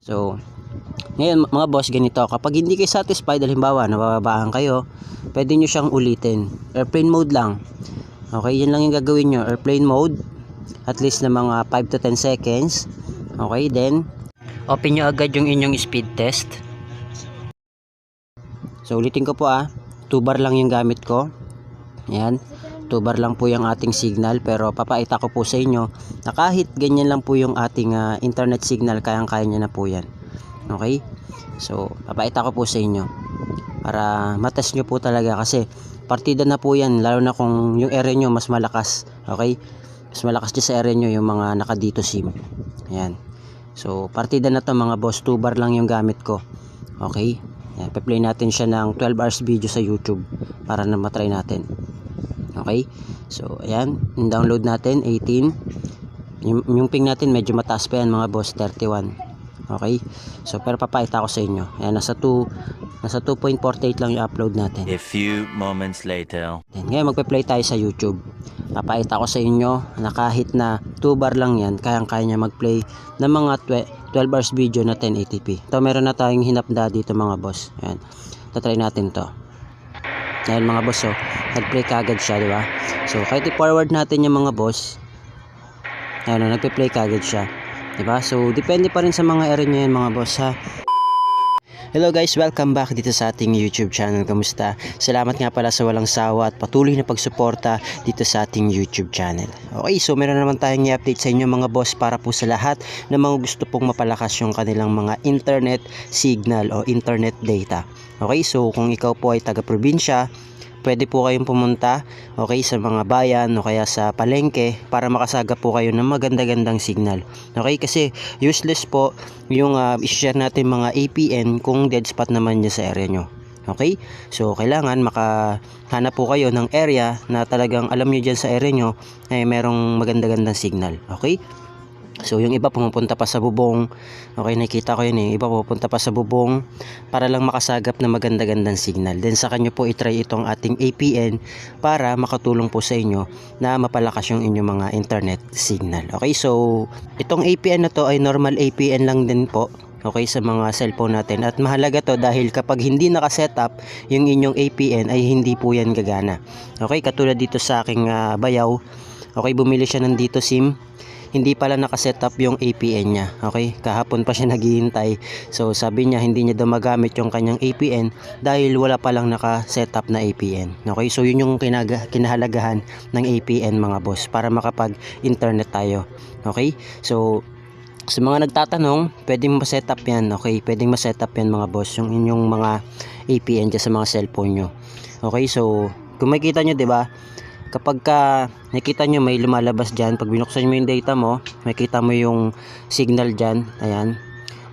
So, ngayon mga boss, ganito. Kapag hindi kayo satisfied, halimbawa, nabababaan kayo, pwede nyo siyang ulitin. Airplane mode lang. Okay, yan lang yung gagawin nyo. Airplane mode. At least na mga 5 to 10 seconds. Okay, then, open nyo agad yung inyong speed test. So, ulitin ko po 2 bar lang yung gamit ko. Yan. 2 bar lang po yung ating signal, pero papaita ko po sa inyo na kahit ganyan lang po yung ating internet signal, kayang-kaya nyo na po yan. Okay, so papaita ko po sa inyo para matest nyo po talaga, kasi partida na po yan, lalo na kung yung area nyo mas malakas. Okay, mas malakas dyan sa area nyo yung mga naka dito sim. Yan, so partida na to mga boss. 2 bar lang yung gamit ko. Okay, yan, pa-play natin siya ng 12 hours video sa YouTube para na matry natin. Okay, so ayan, download natin 18. Yung ping natin medyo mataas pa yan mga boss, 31. Okay, so pero papakita ko sa inyo. Ayan, nasa 2.48 lang yung upload natin. A few moments later. Ayan, ngayon magpe-play tayo sa YouTube. Papakita ko sa inyo na kahit na 2 bar lang yan, kayang-kaya niya mag-play ng mga 12 hours video na 1080p. Ito, meron na tayong hinapda dito mga boss. Ayan, tatry natin to. Ayan mga boss, so nag-play kagad siya, di ba? So kahit i-forward natin yung mga boss, ayan, nagpe-play kagad siya, di ba? So depende pa rin sa mga area nyo yan mga boss, ha. Hello guys, welcome back dito sa ating YouTube channel. Kamusta? Salamat nga pala sa walang sawa at patuloy na pagsuporta dito sa ating YouTube channel. Okay, so meron naman tayong i-update sa inyo mga boss, para po sa lahat na mga gusto pong mapalakas yung kanilang mga internet signal o internet data. Okay, so kung ikaw po ay taga-probinsya, pwede po kayong pumunta, okay, sa mga bayan o kaya sa palengke para makasagap po kayo ng maganda-gandang signal. Okay, kasi useless po yung i-share natin mga APN kung dead spot naman niya sa area nyo. Okay, so kailangan makahanap po kayo ng area na talagang alam nyo dyan sa area nyo ay merong maganda-gandang signal. Okay, so yung iba pumupunta pa sa bubong. Okay, nakita ko yun eh. Iba pumupunta pa sa bubong para lang makasagap na maganda-gandang signal. Then sa kanyo po itry itong ating APN para makatulong po sa inyo na mapalakas yung inyong mga internet signal. Okay, so itong APN na to ay normal APN lang din po. Okay, sa mga cellphone natin. At mahalaga to dahil kapag hindi nakasetup yung inyong APN ay hindi po yan gagana. Okay, katulad dito sa aking bayaw. Okay, bumili siya ng dito SIM. Hindi pala nakasetup yung APN niya. Okay, kahapon pa siya naghihintay. So sabi niya hindi niya daw magamit yung kanyang APN dahil wala palang nakasetup na APN. Okay, so yun yung kinahalagahan ng APN mga boss, para makapag internet tayo. Okay, so sa mga nagtatanong, pwedeng ma-setup yan. Okay, pwedeng ma-setup yan mga boss, yung inyong mga APN dyan sa mga cellphone nyo. Okay, so kung makikita nyo, diba, kapag nakita nyo may lumalabas dyan, pag binuksan mo yung data mo, makikita mo yung signal dyan. Ayan,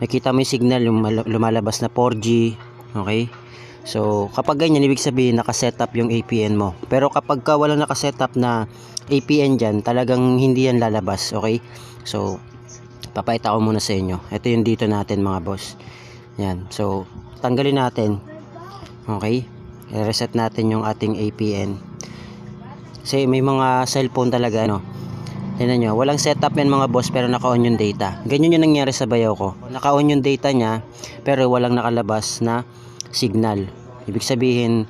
makikita mo yung signal, yung lumalabas na 4G. Okay, so kapag ganyan, ibig sabihin nakasetup yung APN mo. Pero kapag wala nakasetup na APN dyan, talagang hindi yan lalabas. Okay, so papakita ko muna sa inyo. Ito yung dito natin mga boss. Yan, so tanggalin natin. Okay, i-reset natin yung ating APN. Kasi may mga cellphone talaga, no, tingnan nyo, walang setup yan mga boss, pero naka-on yung data. Ganyan yung nangyari sa bayaw ko. Naka-on yung data niya, pero walang nakalabas na signal. Ibig sabihin,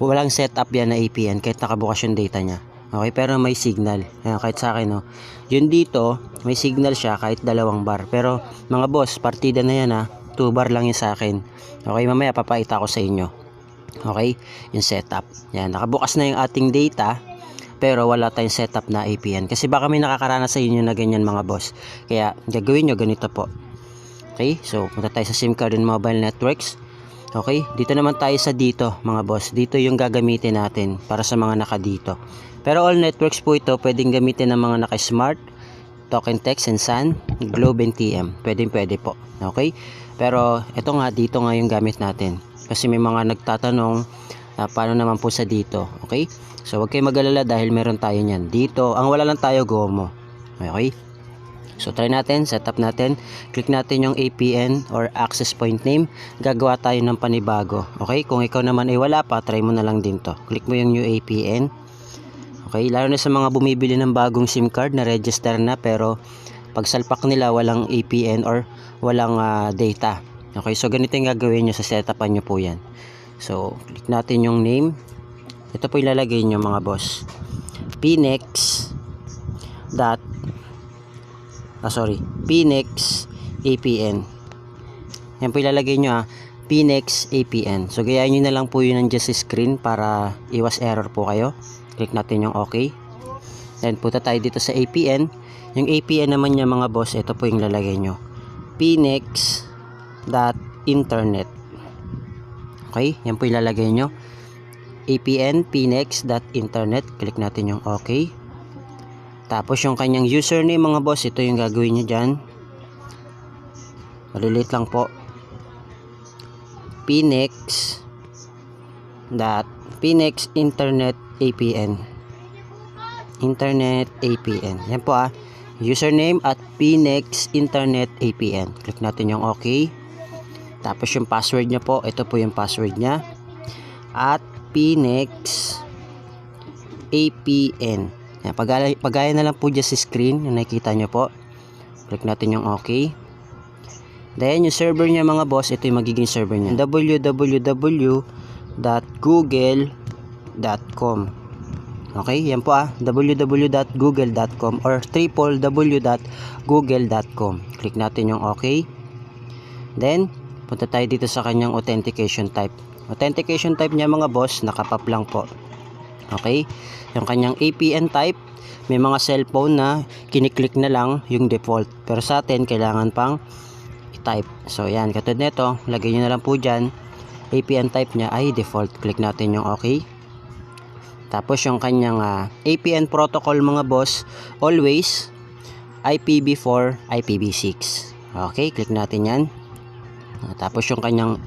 walang setup yan na APN kahit nakabukas yung data niya. Okay, pero may signal. Ayan, kahit sa akin, no, yun dito, may signal siya kahit 2 bar. Pero mga boss, partida na yan 2 bar lang yun sa akin. Okay, mamaya papakita ko sa inyo. Okay, yung setup. Yan, nakabukas na yung ating data, pero wala tayong setup na APN. Kasi baka may nakakaranas sa inyo na ganyan mga boss. Kaya gagawin nyo ganito po. Okay, so punta tayo sa SIM card and mobile networks. Okay, dito naman tayo sa dito mga boss. Dito yung gagamitin natin para sa mga naka dito. Pero all networks po ito pwedeng gamitin ng mga naka smart, token text and SAN, Globe and TM. Pwede po. Okay, pero ito nga, dito nga yung gamit natin. Kasi may mga nagtatanong paano naman po sa dito. Okay, so huwag kayo mag-alala dahil meron tayo nyan. Dito, ang wala lang tayo, GOMO. Okay, so try natin, setup natin. Click natin yung APN or access point name. Gagawa tayo ng panibago. Okay, kung ikaw naman ay wala pa, try mo na lang din to. Click mo yung new APN. Okay, lalo na sa mga bumibili ng bagong SIM card na register na pero pagsalpak nila walang APN or walang data. Okay, so ganito yung gagawin nyo sa setupan nyo po yan. So click natin yung name. Ito po ilalagay nyo mga boss, pnex APN. Yan po ilalagay nyo pnex APN. So gayahin nyo na lang po yun nandiyan sa screen para iwas error po kayo. Click natin yung okay. Then punta tayo dito sa APN. Yung APN naman niya mga boss, ito po yung lalagay nyo, pnex.internet. Okay, yan po ilalagay nyo, APN pnex.internet. Click natin yung okay. Tapos yung kanyang username mga boss, ito yung gagawin nyo dyan. Malilit lang po, pnex internet APN. Internet APN. Yan po username at pnex internet APN. Click natin yung okay. Tapos yung password niya po, ito po yung password niya, at pnex APN. Yan, pagaya na lang po dyan sa screen yung nakikita nyo po. Click natin yung okay. Then yung server niya mga boss, ito yung magiging server niya, www.google.com. Okay, yan po www.google.com or www.google.com. Click natin yung okay. Then punta tayo dito sa kanyang authentication type. Authentication type niya mga boss, nakapap lang po. Okay, yung kanyang APN type, may mga cellphone na kiniklik na lang yung default, pero sa atin kailangan pang i-type. So yan, katulad nito, lagay nyo na lang po dyan, APN type niya ay default. Click natin yung okay. Tapos yung kanyang APN protocol mga boss, always IPv4, IPv6. Okay, click natin yan. Tapos yung kanyang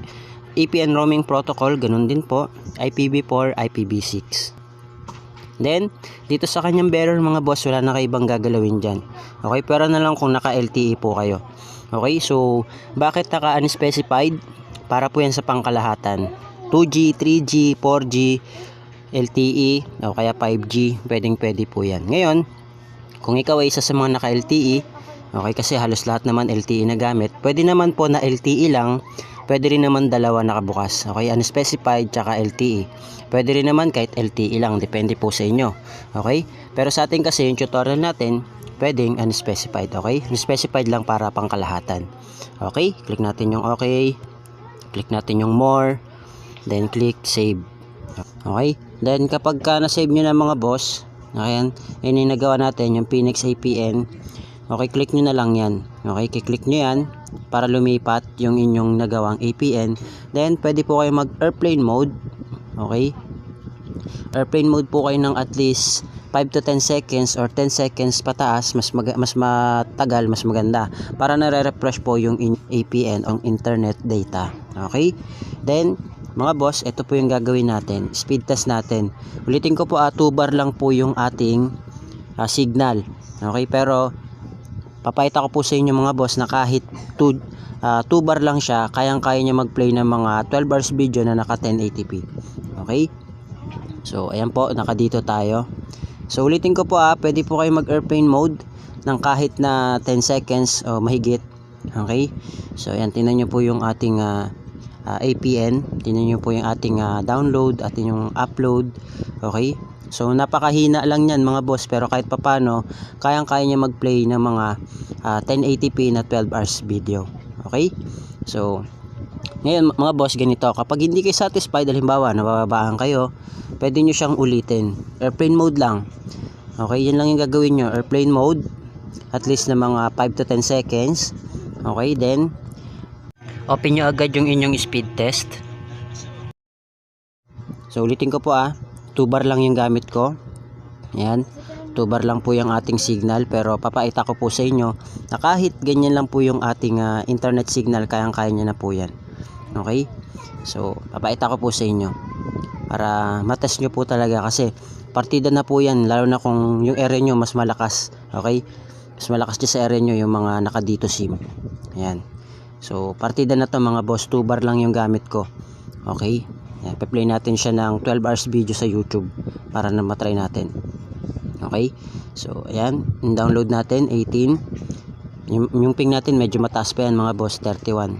APN roaming protocol, ganun din po, IPv4, IPv6. Then dito sa kanyang bearer mga boss, wala na kayo ibang gagalawin dyan. Okay, pero na lang kung naka LTE po kayo. Okay, so bakit naka unspecified? Para po yan sa pangkalahatan, 2G, 3G, 4G, LTE o kaya 5G, pwede po yan. Ngayon, kung ikaw ay isa sa mga naka LTE, okay, kasi halos lahat naman LTE na gamit, pwede naman po na LTE lang, pwede rin naman dalawa nakabukas. Okay, unspecified tsaka LTE. Pwede rin naman kahit LTE lang, depende po sa inyo. Okay, pero sa atin kasi yung tutorial natin, pwedeng unspecified. Okay, unspecified lang para pangkalahatan. Okay, click natin yung okay, click natin yung more, then click save. Okay, then kapag na-save nyo na mga boss, ayan, yun yung nagawa natin, yung pnex APN. Okay, click nyo na lang yan. Okay, kiklik nyo yan para lumipat yung inyong nagawang APN. Then pwede po kayo mag airplane mode. Okay, airplane mode po kayo ng at least 5 to 10 seconds or 10 seconds pataas, mas matagal, mas maganda, para nare-refresh po yung APN, ang internet data. Okay, then mga boss, ito po yung gagawin natin, speed test natin. Ulitin ko po, 2 bar lang po yung ating signal. Okay, pero papakita ko po sa inyo mga boss na kahit 2 bar lang siya, kayang-kaya niya mag-play ng mga 12 hours video na naka 1080p. Okay, so ayan po, naka dito tayo. So ulitin ko po, pwede po kayo mag airplane mode ng kahit na 10 seconds o mahigit. Okay, so ayan, tingnan nyo po yung ating APN, tingnan nyo po yung ating download at yung upload. Okay, so napakahina lang yan mga boss, pero kahit papano kayang-kaya niya mag-play ng mga 1080p na 12 hours video. Okay, so ngayon mga boss, ganito, kapag hindi kayo satisfied, halimbawa nabababaan kayo, pwede nyo siyang ulitin, airplane mode lang. Okay, yun lang yung gagawin nyo, airplane mode at least na mga 5 to 10 seconds. Okay, then open nyo agad yung inyong speed test. So ulitin ko po, 2 bar lang yung gamit ko. Ayan, 2 bar lang po yung ating signal, pero papakita ko po sa inyo na kahit ganyan lang po yung ating internet signal, kayang-kaya nyo na po yan. Okay, so papakita ko po sa inyo para matest nyo po talaga, kasi partida na po yan, lalo na kung yung area nyo mas malakas. Okay, mas malakas dyan sa area nyo yung mga naka dito SIM. Ayan, so partida na to mga boss, 2 bar lang yung gamit ko. Okay, pa-play natin siya ng 12 hours video sa YouTube para na matry natin. Okay, so ayan, download natin 18. Yung ping natin medyo mataas pa yan mga boss, 31.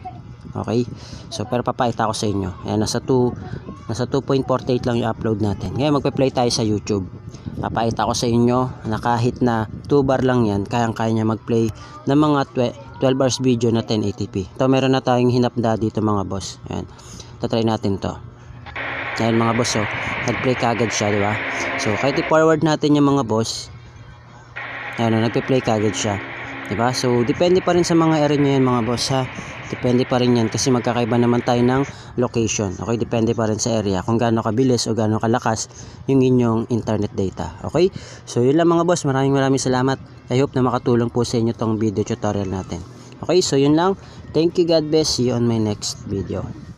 Okay? So pero papakita ko sa inyo. Ayan, nasa 2.48 lang yung upload natin. Ngayon magpe-play tayo sa YouTube. Papakita ko sa inyo na kahit na 2 bar lang yan, kayang-kaya niya mag-play ng mga 12 hours video na 1080p. Ito meron na tayong hinapda dito mga boss. Ayan. Tatry natin to. Ayan mga boss, so nag-play kagad siya, di ba? So kahit i-forward natin yung mga boss, ayan, nagpe-play kagad siya. Diba? So, depende pa rin sa mga area nyo yan mga boss ha. Depende pa rin yan kasi magkakaiba naman tayo ng location. Okay? Depende pa rin sa area kung gaano kabilis o gaano kalakas yung inyong internet data. Okay? So, yun lang mga boss. Maraming salamat. I hope na makatulong po sa inyo tong video tutorial natin. Okay? So, yun lang. Thank you. God bless. See you on my next video.